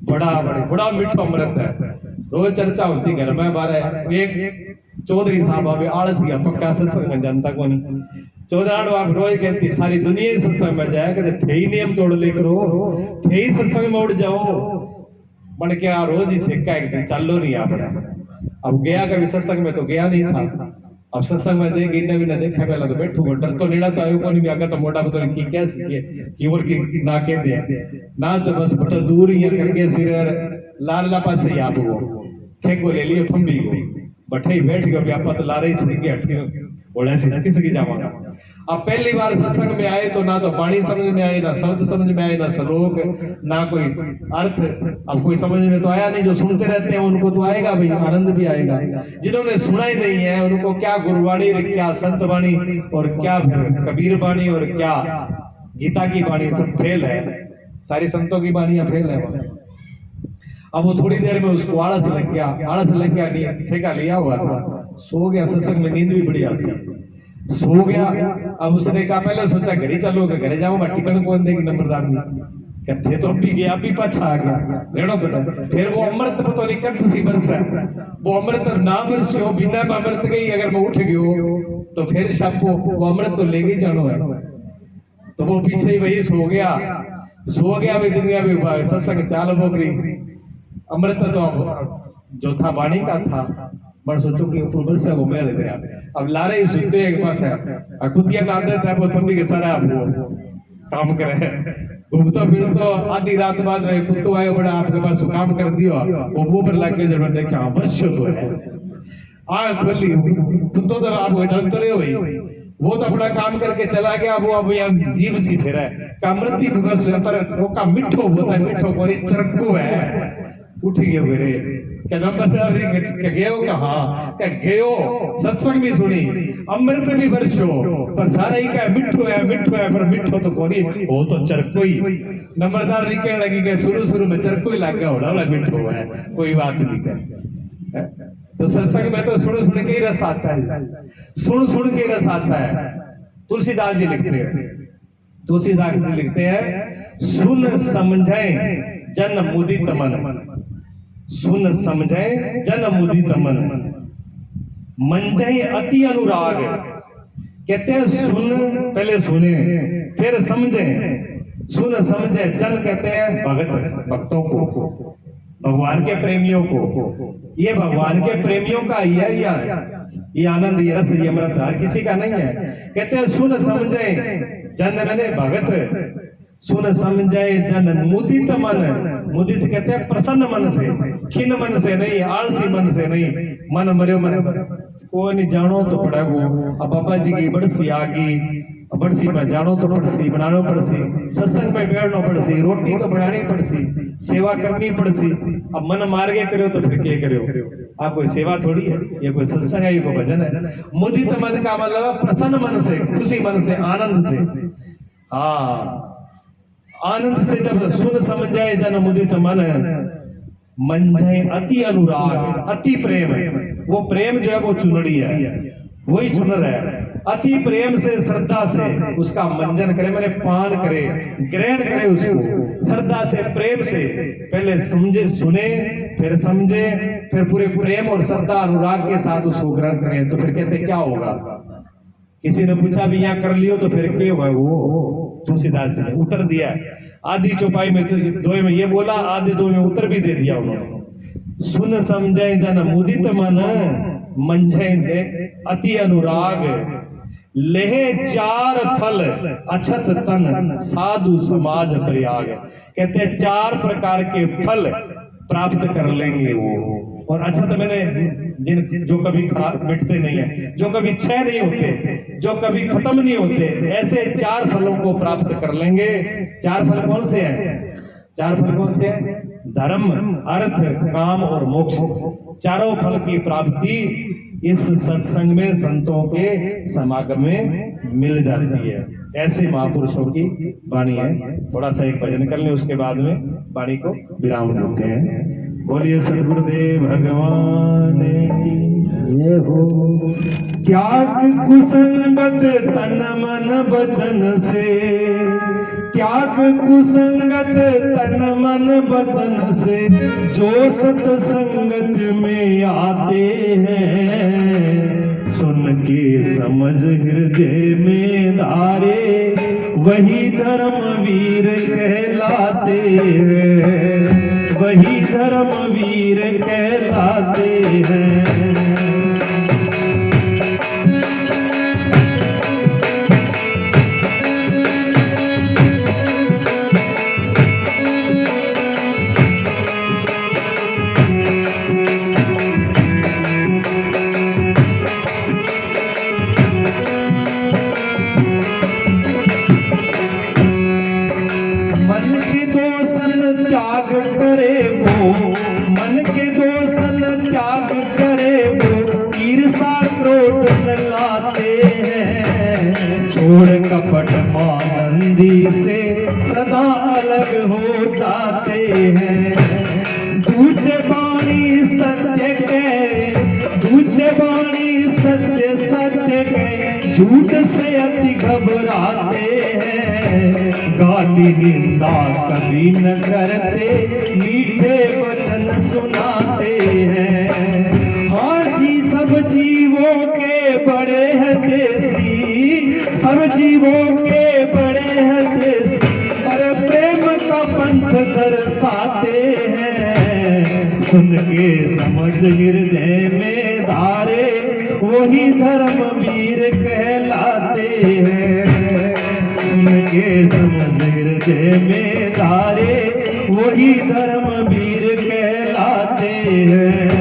[SPEAKER 1] बड़ा मीठो अमृत है। रोज चर्चा होती घर में बारह। एक चौधरी साहब अभी आलसी पक्का सत्संग में जानता को नहीं। चौधराणु आप रोज कहती सारी दुनिया ही सत्संग में जाए, कहते थे ही नियम तोड़ लेकर थे ही सत्संग में उड़ जाओ। मन क्या रोज ही सेका एक दिन चालो नहीं आप। अब गया कभी सत्संग में तो गया नहीं था। अब सत्संग में देख इन्हें भी न देखा पहला तो बैठू डर तो नीड़ा तो आयु को नहीं भी आगा तो मोटा बतो की क्या सीखे कि और की ना के दे ना तो बस बड़ा दूर ही करके सिर लाल ला पास ही आप वो फेंको ले लिए फंबी को बैठे ही बैठ गए व्यापा तो लारे ही सुन के हटके बोला ऐसे किसी जावा। अब पहली बार सत्संग में आए तो ना तो वाणी समझ में आए, ना शब्द समझ में आए, ना श्लोक, ना कोई अर्थ। अब कोई समझ में तो आया नहीं। जो सुनते रहते हैं उनको तो आएगा भाई, आनंद भी आएगा। जिन्होंने सुना ही नहीं है उनको क्या गुरुवाणी, क्या संत वाणी और क्या कबीर वाणी और क्या गीता की वाणी सब फेल है। सारी संतों की वाणियां फेल है। अब वो थोड़ी देर में उसको आलस लग गया, आलस लग गया, ठेका लिया हुआ था, सो गया। सत्संग में नींद भी बड़ी आती है, सो गया। अब उसने कहा पहले सोचा घर ही चलो, घर जाऊंगा टिकट कौन देगी नंबरदार में कहते तो भी गया, भी पाछा आ गया रेड़ो बेटा। फिर वो अमृत पता नहीं कब थी बरस है वो अमृत ना बरसो बिना अमृत गई अगर मैं उठ गयो तो फिर शाम को वो अमृत तो लेके जानो है। तो वो पीछे ही वही सो गया भाई दुनिया में सत्संग चाल बोकरी। अमृत तो जो था वाणी का था बड़ सोचो कि ऊपर से वो मेल गया। अब लारे ही सुनते एक पास है कुतिया का आदत है वो थम्बी के सारा वो काम करे घूमतो फिरतो आधी रात बाद रहे कुत्तो आयो बड़ा आपके पास काम कर दियो वो मुंह पर लग के जब देखा अवश्य तो है आंख खोली कुत्तो तो आप डरते रहे हुई वो तो अपना काम करके चला गया। वो अब यहाँ जीव सी फिर है का मृत्यु पर वो का मिठो होता है, मिठो कोरी चरको है उठ गए मेरे क्या नंबरदार क्या गयो कहा क्या गयो सत्संग भी सुनी अमृत भी वर्षो पर सारा ही क्या मिठो है पर मिठो तो कोनी वो तो चरको ही। नंबरदार नहीं कहने लगी कि शुरू में चरको ही लग गया होड़ा मिठो है कोई बात नहीं कर। तो सत्संग में तो सुन के ही रस आता है, सुन के रस आता है। तुलसीदास जी लिखते हैं सुन समझे जन मुदित मन, सुन समझे जन मुदित मन, मंझे अति अनुराग। कहते हैं सुन पहले सुने फिर समझे, सुन समझे जन कहते हैं भक्तों को, भगवान के प्रेमियों को। ये भगवान के प्रेमियों का ही है ये आनंद, ये रस, ये अमृत हर किसी का नहीं है। कहते हैं सुन समझे जन मैंने भगत, सुन समझे जन मुदित मन। मुदित कहते हैं प्रसन्न मन से, खिन्न मन से नहीं, आलसी मन से नहीं। मन मरे मन कोई नहीं जानो तो पड़ेगो। अब बाबा जी की बड़सी आ गई, बड़सी में जानो तो पड़सी, बनानो पड़सी, सत्संग में बैठना पड़सी, रोटी तो बनानी पड़सी, सेवा करनी पड़सी। अब मन मार के करो तो फिर क्या करो? आप कोई सेवा थोड़ी है, ये कोई सत्संग है, ये कोई भजन है। मुदित मन का मतलब प्रसन्न मन से, खुशी मन से, आनंद से। हाँ आनंद से जब सुन समझे जन मुदित मन, मंझे अति अनुराग, अति प्रेम। वो प्रेम जो है वो चुनड़ी है, वही चुन रहा है। अति प्रेम से श्रद्धा से उसका मंजन करे, मैंने पान करे, ग्रहण करे उसको श्रद्धा से प्रेम से, पहले समझे सुने फिर समझे फिर पूरे प्रेम और श्रद्धा अनुराग के साथ उसको ग्रहण करें। तो फिर कहते क्या होगा? किसी ने पूछा भी यहाँ कर लियो तो फिर क्या हुआ? वो तुलसीदास जी ने उत्तर दिया, आधी चौपाई में दो में ये बोला, आधे दो में उत्तर भी दे दिया उन्होंने। सुन समझे जन मुदित मन, मंझे अति अनुराग, लेहे चार फल अछत तन, साधु समाज प्रयाग। कहते हैं 4 प्रकार के फल प्राप्त कर लेंगे वो। और अछत मैंने जिन जो कभी खराब मिटते नहीं है, जो कभी क्षय नहीं होते, जो कभी खत्म नहीं होते, ऐसे 4 फलों को प्राप्त कर लेंगे। 4 फल कौन से हैं? 4 फल कौन से हैं? धर्म, अर्थ, काम और मोक्ष। चारों फल की प्राप्ति इस सत्संग में, संतों के समागम में मिल जाती है। ऐसे महापुरुषों की वाणी है। थोड़ा सा एक भजन कर ले, उसके बाद में वाणी को विराम देते हैं। बोलिए सद्गुरुदेव भगवान की जय हो। त्याग कुसंगत तन मन वचन से, त्याग कुसंगत तन मन वचन से, जो सत्संगत में आते हैं, सुन के समझ हृदय में धारे, वही धर्मवीर कहलाते हैं, वही धर्मवीर कहलाते हैं। त्याग करे वो, मन के दोषन त्याग करे वो, ईर्षा क्रोध न लाते हैं, छोड़ कपट मानंदी से सदा अलग हो जाते हैं। दूजे बाणी सत्य के, दूजे बाणी सत्य सत्य के, झूठ से अति घबराते हैं। गाली निंदा कभी न करते, मीठे वचन सुनाते हैं। हाँ जी, सब जीवों के बड़े हैं देसी, सब जीवों के बड़े हैं देसी, पर प्रेम का पंथ दर्शाते हैं। सुन के समझ हृदय में धारे, वही धर्मवीर कहलाते हैं। सुन के समझ हृदय में धारे, वही धर्मवीर कहलाते हैं।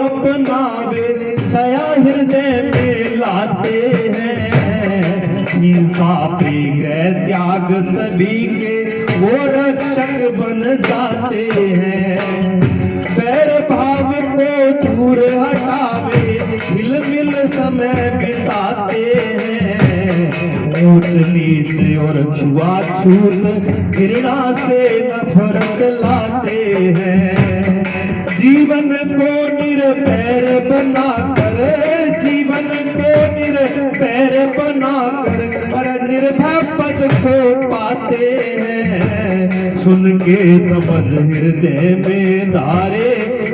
[SPEAKER 1] अपनावे दया हृदय में लाते हैं। हिंसा प्रिय त्याग सभी के, वो रक्षक बन जाते हैं। बैर भाव को दूर हटावे, हिल मिल समय बिताते हैं। ऊंच नीच और छुआछूत, घृणा से नफरत लाते हैं। जीवन को निरपैर बनाकर, जीवन को निरपैर बनाकर, पर निर्भय पद को पाते हैं। सुन के समझ हृदय में धारे,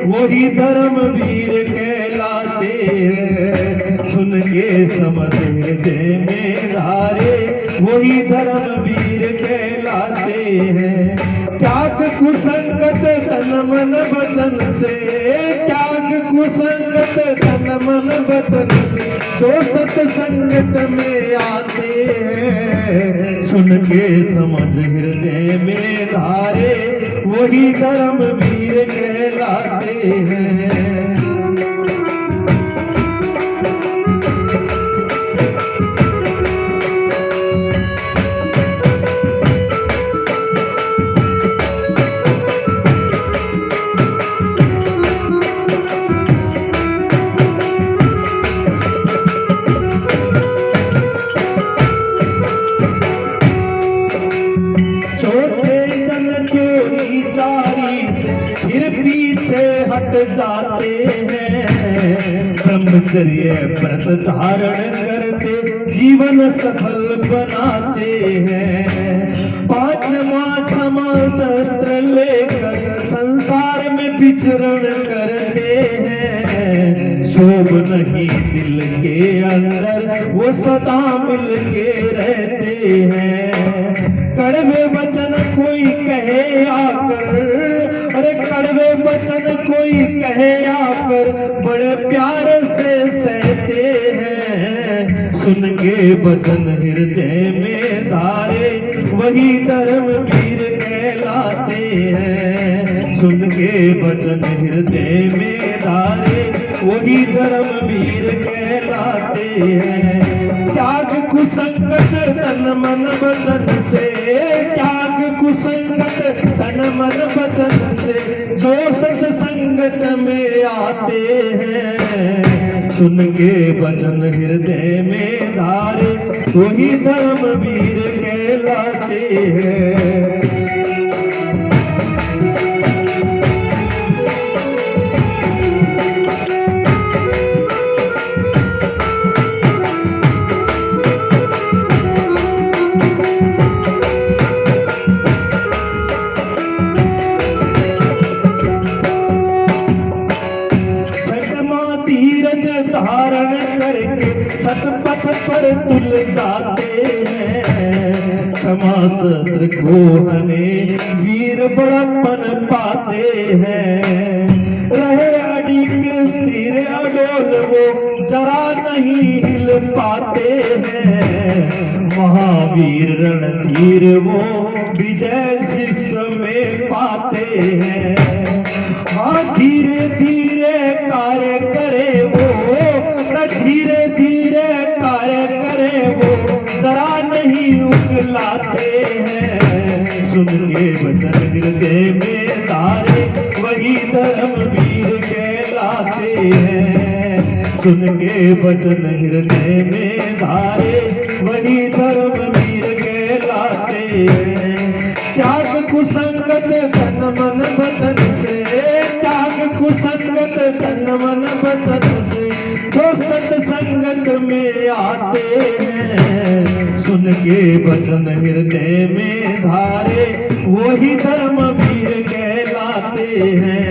[SPEAKER 1] वही धर्मवीर कहलाते हैं। सुन के समझ हृदय में धारे, वही धर्मवीर कहलाते हैं। त्याग कुसंगत तन मन वचन से, त्याग कुसंगत तन मन वचन से, जो सत्संगत में आते हैं। सुन के समझ हृदय में धारे, वही धर्मवीर कहलाते हैं। हैं, ब्रह्मचर्य व्रत धारण करते जीवन सफल बनाते हैं। पांचवा क्षमा शस्त्र लेकर संसार में विचरण करते हैं। शोभ नहीं दिल के अंदर वो सदा मिल के रहते हैं। कड़वे वचन कोई कहे आकर, अरे कड़वे वचन कोई कहे आकर बड़े प्यार से सहते हैं। सुन के वचन हृदय में धारे वही धर्मवीर कहलाते हैं। सुन के वचन हृदय में धारे वही धर्मवीर कहलाते हैं। त्याग कुसंगत तन मन वचन से, त्याग कुसंगत तन मन वचन से जो सत्संगत में आते हैं। सुन के वचन हृदय में धारे वही धर्मवीर कहलाते हैं। धारण करके सतपथ पर तुल जाते हैं। क्षमा सत्र को हने वीर बड़प्पन पाते हैं। रहे अडिग स्थिर अडोल वो जरा नहीं हिल पाते हैं। महावीर रणधीर वो विजय शीर्ष में पाते हैं। हाँ धीरे धीरे कार्य करे वो, धीरे धीरे कार्य करे वो जरा नहीं उगलाते हैं। सुन के वचन हृदय में धारे वही धर्मवीर कहलाते हैं। सुन के वचन हृदय में धारे वही धर्मवीर कहलाते हैं। त्याग कुसंगत तन मन वचन से, त्याग कुसंगत तन मन वचन से जो सत्संगत में आते हैं। सुन के वचन हृदय में धारे वही धर्मवीर कहलाते हैं।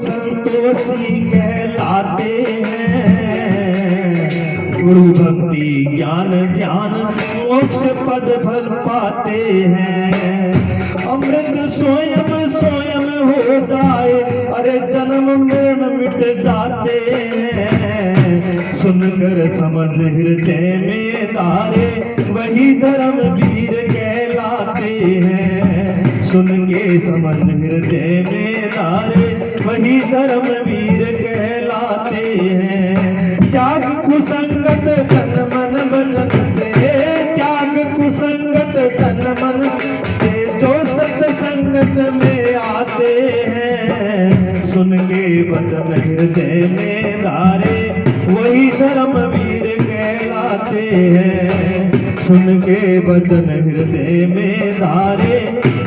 [SPEAKER 1] संतोषी कहलाते हैं। गुरु भक्ति ज्ञान ध्यान मोक्ष पद फल पाते हैं। अमृत स्वयं स्वयं हो जाए, अरे जन्म मरण मिट जाते हैं। सुनकर समझ हृदय में धारे वही धर्मवीर कहलाते हैं। सुन के समझ हृदय में धारे वही धर्मवीर कहलाते हैं। त्याग कुसंगत तन मन वचन से, त्याग कुसंगत तन मन से जो सत्संगत में आते हैं। सुन के वचन हृदय में धारे वही धर्मवीर कहलाते हैं। सुन के वचन हृदय में धारे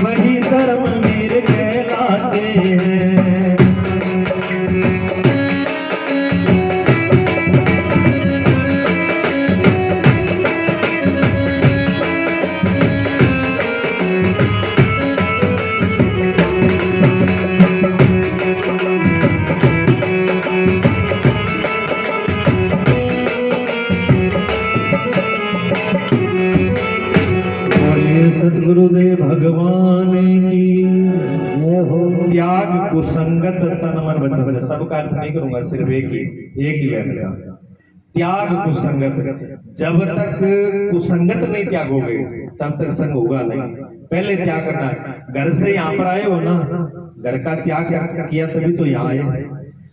[SPEAKER 1] वही धर्मवीर कहलाते हैं। सदगुरुदेव भगवान की जय हो। त्याग कुसंगत तन मन वचन से, सबका अर्थ नहीं करूंगा, सिर्फ एक ही लाइन का। त्याग कुसंगत। जब तक कुसंगत नहीं त्यागोगे तब तक संग होगा नहीं। पहले त्याग करना है। घर से यहाँ पर आए हो ना, घर का त्याग किया तभी तो यहाँ आए।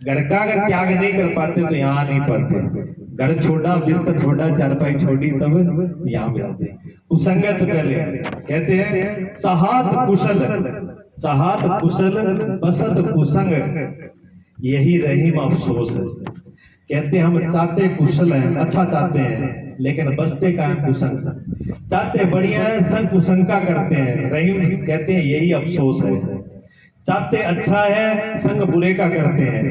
[SPEAKER 1] घर का अगर त्याग नहीं कर पाते तो यहाँ नहीं पाते। घर छोड़ा, बिस्तर छोड़ा, चारपाई छोड़ी, तब यहाँ भी आते। कुसंगत पहले कहते हैं चाहत कुशल, चाहत कुशल बसत कुसंग, यही रहीम अफसोस है। कहते हम चाहते कुशल हैं, अच्छा चाहते हैं, लेकिन बसते का है कुसंग। चाहते बढ़िया है, संग कुसंग का करते हैं। रहीम कहते हैं यही अफसोस है। चाहते अच्छा है, संग बुरे का करते हैं,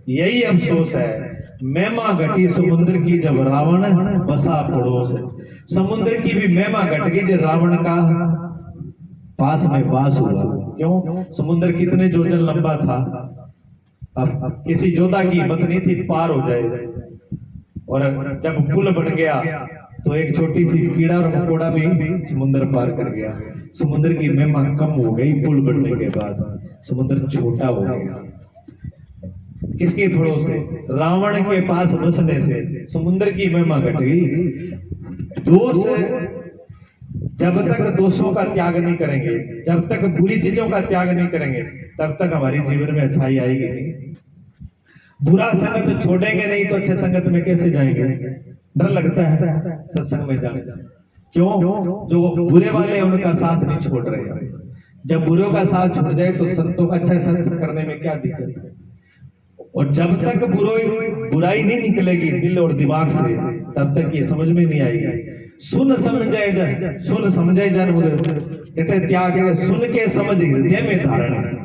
[SPEAKER 1] यही अफसोस है। महिमा घटी समुद्र की जब रावण बसा पड़ोस। समुद्र की भी महिमा घट गई जब रावण का पास में वास हुआ। क्यों? समुद्र कितने योजन लंबा था। अब किसी योद्धा की हिम्मत नहीं थी पार हो जाए। और जब पुल बन गया तो एक छोटी सी कीड़ा और मकोड़ा भी समुद्र पार कर गया। समुद्र की महिमा कम हो गई पुल बनने के बाद, समुद्र छोटा हो गया। किसके भरोसे? रावण के पास बसने से समुद्र की महिमा घट गई। दोष, जब तक दोषों का त्याग नहीं करेंगे, जब तक बुरी चीजों का त्याग नहीं करेंगे, तब तक हमारी जीवन में अच्छाई आएगी नहीं। बुरा संगत छोड़ेंगे नहीं तो अच्छे संगत में कैसे जाएंगे? डर लगता है सत्संग में जाने से। क्यों? जो बुरे वाले हैं उनका साथ नहीं छोड़ रहे। जब बुरों का साथ छूट जाए तो संतों का अच्छा संत करने में क्या दिक्कत है? और जब तक बुराई नहीं निकलेगी दिल और दिमाग से, तब तक ये समझ में नहीं आएगी। सुन समझाए जाए, सुन समझाए जाए, कहते त्याग है सुन के समझ हृदय में धारण है,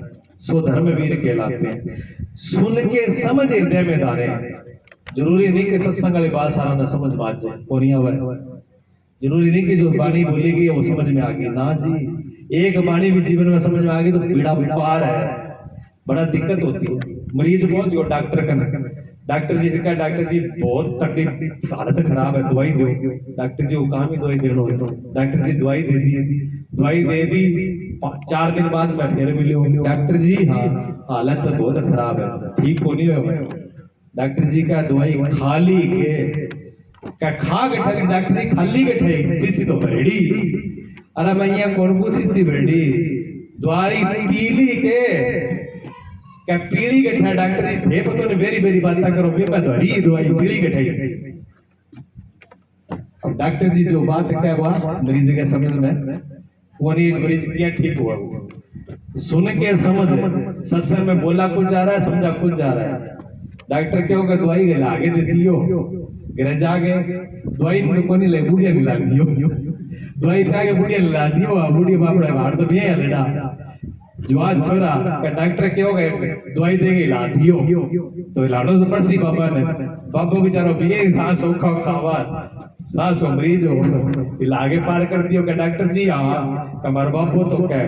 [SPEAKER 1] सो धर्मवीर कहलाते हैं। सुन के समझ हृदय में धारे। जरूरी नहीं कि सत्संग वाली बात सारा न समझ में आ जाए, कोरिया हुआ। जरूरी नहीं कि जो वाणी बोली गई वो समझ में आ गई। ना जी, एक वाणी भी जीवन में समझ में आ गई तो बीड़ा पार है। बड़ा दिक्कत होती है। मरीज पहुंच गयो डॉक्टर का, डॉक्टर जी से कहा डॉक्टर जी बहुत तकलीफ, हालत खराब है, दवाई दो। डॉक्टर जी वो काम ही दवाई दे लो। डॉक्टर जी दवाई दे दी, दवाई दे दी। 4 दिन बाद मैं फिर मिलो, डॉक्टर जी हाँ हालत तो बहुत खराब है, ठीक हो नहीं हुआ। डॉक्टर जी का दवाई खाली के क्या खा गठा? डॉक्टर जी खाली गठे सीसी तो भरेड़ी। अरे भैया कौन को सीसी भरेड़ी? दवाई पीली के क्या पीली गठा? डॉक्टर जी थे पर तूने बेरी बेरी बात करो, मैं धरी दवाई पीली गठाई। अब डॉक्टर जी जो बात क्या हुआ मरीज के समझ में, वो नहीं मरीज क्या ठीक हुआ। सुन के समझ, सत्संग में बोला कुछ जा रहा है, समझा कुछ जा रहा है। डॉक्टर क्या होगा दवाई गला आगे देती हो, गिर जागे दवाई मुझे को नहीं ले बुढ़िया मिला दियो, दवाई पे आगे बुढ़िया मिला दियो। बुढ़िया बापड़ा बाहर तो भी है लड़ा जवान छोरा का डॉक्टर क्या हो गए दवाई देगी ला दियो तो लाडो तो पड़सी बाबा ने। बाबा बेचारो पिए सांस औखा खावा सांस मरीज हो इलागे पार कर दियो का डॉक्टर जी हाँ कमर बाबू तो क्या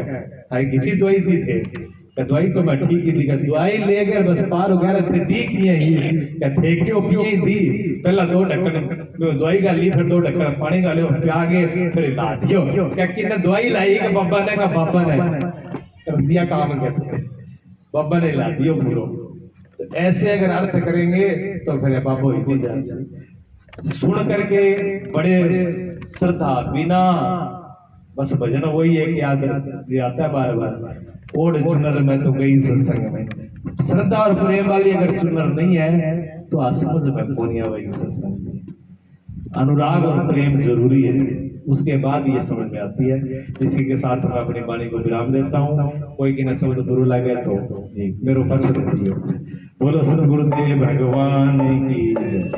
[SPEAKER 1] है किसी दवाई दी थे दवाई तो मैं ठीक ही दी दवाई ले गए बस पार हो गया थे दी ही थे क्यों पिए दी पहला 2 ढक्कन दवाई का ली फिर 2 ढक्कन पानी का लियो आगे फिर ला दियो क्या कितने दवाई लाई का बाबा ने कर दिया काम कहते बाबा ने ला दियो पूरो। तो ऐसे अगर अर्थ करेंगे तो फिर बाबा इतनी जान सुन करके बड़े श्रद्धा बिना बस भजन वही है कि याद आता है बार बार ओढ़ चुनर में तो गई सत्संग में। श्रद्धा और प्रेम वाली अगर चुनर नहीं है तो असमझ में कोनिया वही सत्संग में। अनुराग और प्रेम जरूरी है उसके बाद ये समझ में आती है। इसी के साथ मैं अपनी वाणी को विराम देता हूँ। कोई की न शब्द गुरु लगे तो मेरे ऊपर बोलो सदगुरुदेव भगवान की जय।